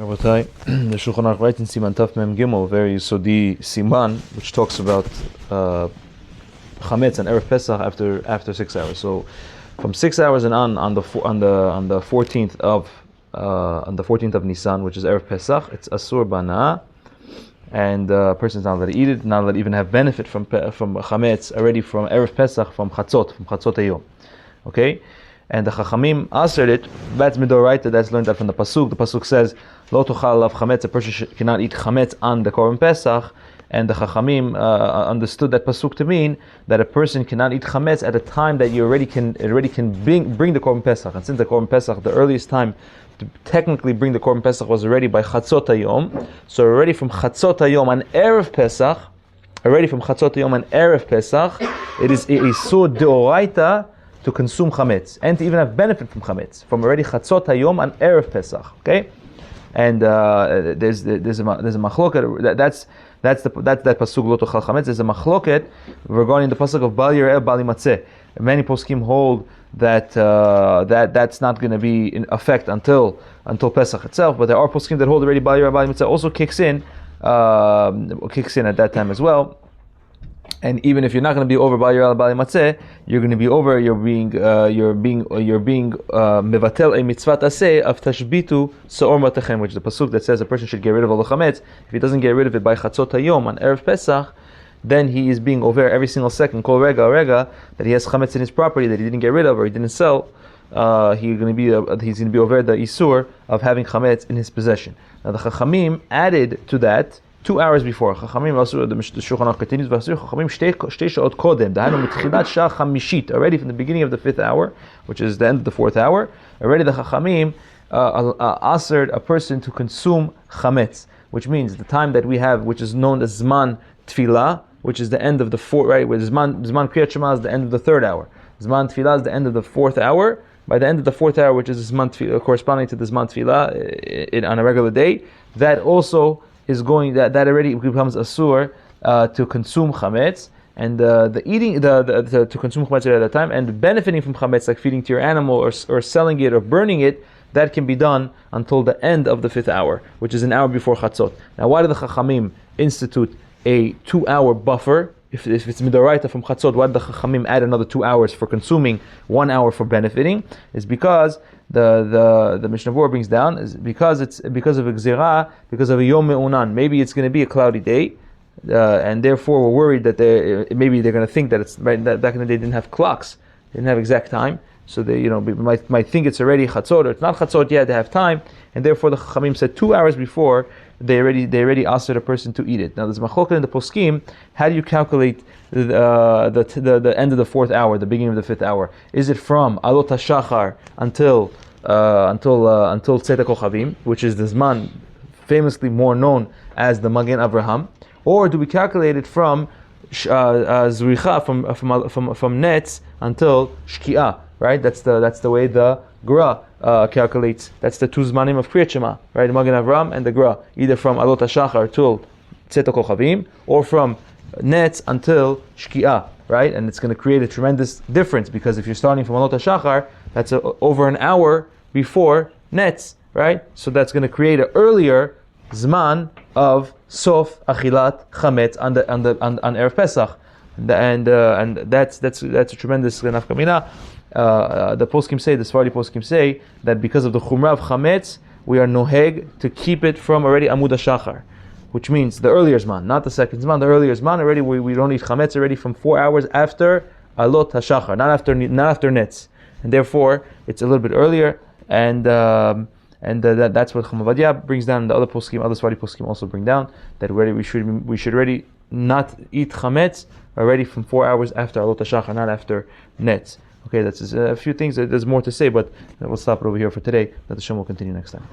Rabotai, the Shulchan Aruch writes in Siman Taf Mem Gimel, very Sodi Siman, which talks about chametz and erev Pesach after 6 hours. So, from 6 hours and on the 14th of Nisan, which is erev Pesach, it's asur bana, and a person's not allowed to eat it, not allowed to even have benefit from chametz already from erev Pesach, from chatzot hayom. Okay. And the Chachamim answered it. That's midoraita. That's learned that from the pasuk. The pasuk says, "Lo tochal alav chametz." A person cannot eat chametz on the Korban Pesach. And the Chachamim understood that pasuk to mean that a person cannot eat chametz at a time that you already can bring the Korban Pesach. And since the Korban Pesach, the earliest time to technically bring the Korban Pesach was already by chatzot hayom. So already from chatzot hayom on erev Pesach, it is isur deoraita to consume chametz and to even have benefit from chametz from already chatzot hayom on erev Pesach. Okay, and there's a machloket. That's that pasuk lo tochal chametz. There's a machloket regarding the pasuk of bal erev bal matzeh. Many poskim hold that that's not going to be in effect until Pesach itself, but there are poskim that hold already bal erev bal matzeh also kicks in at that time as well. And even if you're not going to be over by your bali matzeh, you're going to be over. You're being mevatel a mitzvat aseh of tashbitu seor matechem, which is the pasuk that says a person should get rid of all the chametz. If he doesn't get rid of it by chatzot hayom on erev Pesach, then he is being over every single second, kol rega, that he has chametz in his property that he didn't get rid of or he didn't sell. He's going to be over the isur of having chametz in his possession. Now the Chachamim added to that 2 hours before. Chachamim also, the Shulchan Aruch continues, Chachamim shtei sha'ot kodem, dahanu mitchilat shah chamishit, already from the beginning of the 5th hour, which is the end of the 4th hour, already the Chachamim assered a person to consume chametz, which means the time that we have, which is known as zman tefillah, which is the end of the 4th, right, where zman kriyat shema is the end of the 3rd hour. Zman tefillah is the end of the 4th hour. By the end of the 4th hour, which is zman tefillah, corresponding to the zman tefillah on a regular day, that also is going that already becomes asur to consume chametz, and the eating to consume chametz at that time and benefiting from chametz, like feeding to your animal or selling it or burning it, that can be done until the end of the 5th hour, which is an hour before chatzot. Now, why did the Chachamim institute a 2-hour buffer? If it's midoraita from chatzot, why did the Chachamim add another 2 hours for consuming, 1 hour for benefiting? Is because the Mishnah V'or brings down is because of a gzirah, because of a yom me'unan. Maybe it's going to be a cloudy day, and therefore we're worried that maybe they're going to think that it's right. That back in the day they didn't have clocks, they didn't have exact time, so they might think it's already chatzot or it's not chatzot yet. They have time, and therefore the Chachamim said 2 hours before they already asked a person to eat it. Now there's machloket in the poskim. How do you calculate the end of the 4th hour, the beginning of the 5th hour? Is it from alot hashachar until tzeta kochavim, which is the zman famously more known as the Magen Avraham, or do we calculate it from zricha from netz until shki'ah? Right, that's the way the Gra calculates. That's the 2 zmanim of Kriyat Shema, right? The Magen Avraham and the Gra, either from alot hashachar till tzeta kochavim, or from netz until shki'ah, right? And it's going to create a tremendous difference, because if you're starting from alot hashachar, that's over an hour before netz, right? So that's going to create an earlier zman of sof achilat chametz on erev Pesach, and that's a tremendous nafkamina. The poskim say, the Sfardi poskim say, that because of the chumrah of chametz, we are noheg to keep it from already amud hashachar, which means the earlier zman, not the second zman. The earlier zman already we don't eat chametz already from 4 hours after alot hashachar, not after netz, and therefore it's a little bit earlier. And that's what Chacham Ovadia brings down. The other poskim, other Sfardi poskim also bring down that already we should already not eat chametz already from 4 hours after alot hashachar, not after netz. Okay, that's a few things. There's more to say, but we'll stop it over here for today. That the Shem will continue next time.